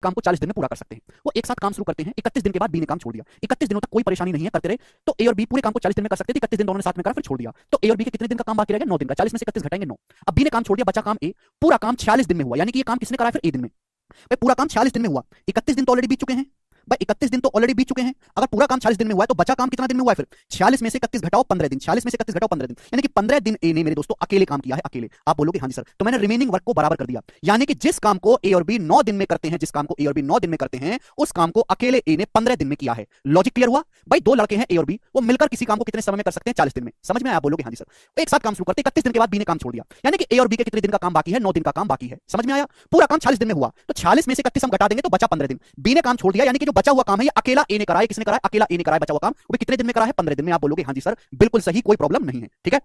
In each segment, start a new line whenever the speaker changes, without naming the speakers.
काम को 40 दिन में पूरा कर सकते हैं। वो एक साथ काम शुरू करते हैं, 31 दिन के बाद बी ने काम छोड़ दिया। 31 दिनों तक कोई परेशानी नहीं है, करते रहे, तो ए और बी पूरे काम को 40 दिन में कर सकते थे। 31 दिन दोनों ने साथ में करा, फिर छोड़ दिया, तो ए और बी के कितने दिन का काम बाकी रह गया? 9 दिन का। 40 में से 31 घटाएंगे 9। अब बी ने काम छोड़ दिया, बचा काम ए। पूरा काम 46 दिन में हुआ, यानी कि ये काम किसने कराया? फिर ए दिन में। भाई पूरा काम 46 दिन में हुआ, 31 दिन तो ऑलरेडी बीत चुके हैं। भाई 31 दिन तो ऑलरेडी बीत चुके हैं। अगर पूरा काम 46 दिन में हुआ है तो बचा काम कितना दिन में हुआ है? फिर 46 में से 31 घटाओ 15 दिन, 46 में से 31 घटाओ 15 दिन, यानी कि 15 दिन ए ने मेरे दोस्तों अकेले काम किया है, अकेले। आप बोलोगे हाँ जी सर, तो मैंने रिमेनिंग वर्क को बराबर कर दिया, यानी कि जिस काम को ए और बी 9 दिन में करते हैं, जिस काम को ए और बी 9 दिन में करते हैं, उस काम को अकेले ए ने 15 दिन में किया है। लॉजिक क्लियर हुआ? भाई दो लड़के हैं ए और बी, वो मिलकर किसी काम को कितने समय में कर सकते हैं? 40 दिन में। समझ में आया? आप बोलोगे हाँ जी सर। वो एक साथ काम शुरू करते, 31 दिन के बाद बी ने काम छोड़ दिया, यानी कि ए और बी के कितने दिन का काम बाकी है? 9 दिन का काम बाकी है। समझ में आया? पूरा काम 46 दिन में हुआ, तो 46 में से 31 हम घटा देंगे तो बचा 15 दिन। बी ने काम छोड़ दिया, यानी कि जो बचा हुआ काम है ये अकेला ए ने कराया। किसने कराया? अकेला ए ने कराया बचा हुआ काम। वो भी कितने दिन में कराया है? 15 दिन में। आप बोलोगे हाँ जी सर, बिल्कुल सही, कोई प्रॉब्लम नहीं है। ठीक है,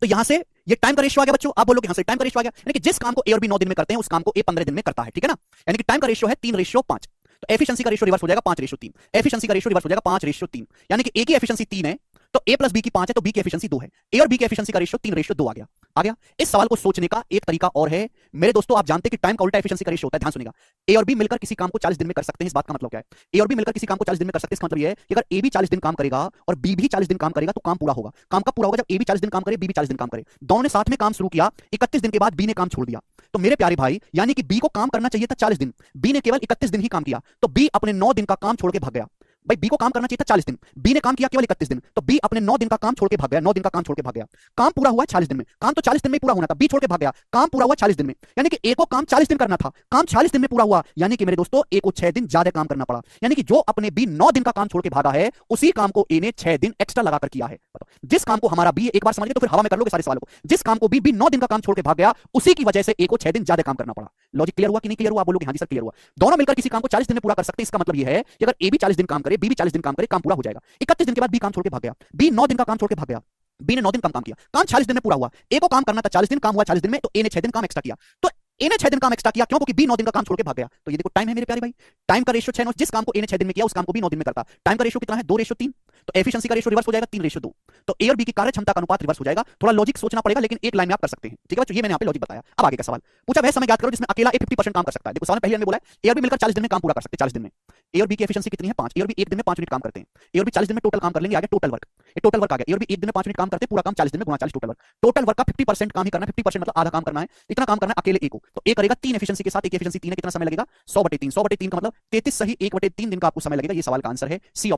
तो यहां से ये टाइम का रेशियो आ गया बच्चों। आप बोलोगे हाँ सर, टाइम का रेशियो आ गया, यानी कि जिस काम को ए और बी 9 दिन में करते हैं उस काम को ए 15 दिन में करता है। ठीक है ना, यानी कि टाइम का रेशियो है 3:5, तो एफिशिएंसी का रेशियो रिवर्स हो जाएगा 5:3। एफिशिएंसी का रेशियो रिवर्स हो जाएगा 5:3, यानी कि ए की एफिशिएंसी 3 है तो ए प्लस बी की 5 है, तो बी की एफिशिएंसी 2 है। ए और बी की एफिशिएंसी का रेशियो 3:2 आ गया। आ गया। इस सवाल को सोचने का एक तरीका और है मेरे दोस्तों, आप जानते हैं कि टाइम का उल्टा एफिशिएंसी का रेशियो होता है। ध्यान सुनिएगा, ए और बी मिलकर किसी काम को 40 दिन में कर सकते हैं। इस बात का मतलब क्या है? ए और बी मिलकर किसी काम को 40 दिन में कर सकते हैं, इसका मतलब ये है कि अगर ए भी 40 दिन काम करेगा और बी भी 40 दिन काम करेगा तो काम पूरा होगा। काम कब पूरा होगा? जब ए भी 40 दिन काम करे, बी भी 40 दिन काम करे। दोनों ने साथ में काम शुरू किया, 31 दिन के बाद बी ने काम छोड़ दिया। तो मेरे प्यारे भाई, यानी कि बी को काम करना चाहिए था 40 दिन, बी ने केवल 31 दिन ही काम किया, तो बी अपने 9 दिन का काम छोड़ के भाग गया। भाई बी को काम करना चाहिए था 40 दिन, बी ने काम किया केवल 31 दिन, तो बी अपने 9 दिन का काम छोड़ के भाग गया। 9 दिन का काम छोड़ के भाग गया। काम पूरा हुआ 40 दिन में, काम तो 40 दिन में पूरा होना था, बी छोड़ के भाग गया, काम पूरा हुआ 40 दिन में, यानी कि ए को काम 40 दिन करना था, काम 40 दिन में पूरा हुआ, यानी कि मेरे दोस्तों ए को 6 दिन ज्यादा काम करना पड़ा। यानी कि जो अपने बी 9 दिन का काम छोड़ के भागा है उसी काम को ए ने 6 दिन एक्स्ट्रा लगाकर किया है। बताओ, जिस काम को हमारा बी, एक बार समझ गए तो फिर हवा में कर लोगे सारे सवालों को, जिस काम को बी 9 दिन का काम छोड़ के भाग गया उसी की वजह से ए को 6 दिन ज्यादा काम करना पड़ा। लॉजिक क्लियर हुआ कि नहीं क्लियर हुआ? आप बोलोगे हाँ जी सर क्लियर हुआ। दोनों मिलकर किसी काम को 40 दिन में पूरा कर सकते हैं, इसका मतलब यह है कि अगर ए भी 40 दिन काम करे, बी भी 40 दिन काम करे, काम पूरा हो जाएगा। 31 दिन के बाद बी काम छोड़ के भाग गया, बी 9 दिन का काम छोड़ के भाग गया, बी ने 9 दिन काम किया, काम 40 दिन में पूरा हुआ। ए को काम करना था 40 दिन, काम हुआ 40 दिन में, तो ए ने 6 दिन काम एक्स्ट्रा किया। तो ए ने 6 दिन काम एक्स्ट्रा किया, क्यों? क्योंकि बी 9 दिन का काम छोड़ के भाग गया। तो ये देखो टाइम है मेरे प्यारे भाई, टाइम का रेशियो 6:9, जिस काम को ए ने 6 दिन में किया उस काम को बी 9 दिन में करता। टाइम का रेशियो कितना है? 2:3, तो एफिशिएंसी का रेशियो रिवर्स हो जाएगा 3:2, तो ए और बी की कार्य क्षमता का अनुपात रिवर्स हो जाएगा। थोड़ा लॉजिक सोचना पड़ेगा, लेकिन एक लाइन में आप कर सकते हैं। ठीक है बच्चों, ये मैंने यहाँ पे लॉजिक बताया। अब आगे का सवाल पूछा, वह समय याद करो जिसमें अकेला ए 50% काम कर सकता है। देखो सवाल पहले हमने बोला है ए और बी मिलकर 40 दिन में काम पूरा कर सकते हैं। 40 दिन में ए और बी की एफिशिएंसी कितनी है? 5। ए और बी एक दिन में 5 मिनट काम करते हैं। ए और बी 40 दिन में टोटल काम कर लेंगे, आ गया टोटल वर्क। ये टोटल वर्क आ गया। ए और बी एक दिन में 5 मिनट काम करते हैं, पूरा काम 40 दिन में गुणा 40 टोटल वर्क। टोटल वर्क का 50% काम ही करना है, 50% मतलब आधा काम करना है। इतना काम करना है अकेले ए को, तो ए करेगा 3 एफिशिएंसी के साथ। एक एफिशिएंसी 3 है, कितना समय लगेगा? 100/3। 100/3 का मतलब 33 सही 1/3 दिन का आपको समय लगेगा। ये सवाल का आंसर है सी।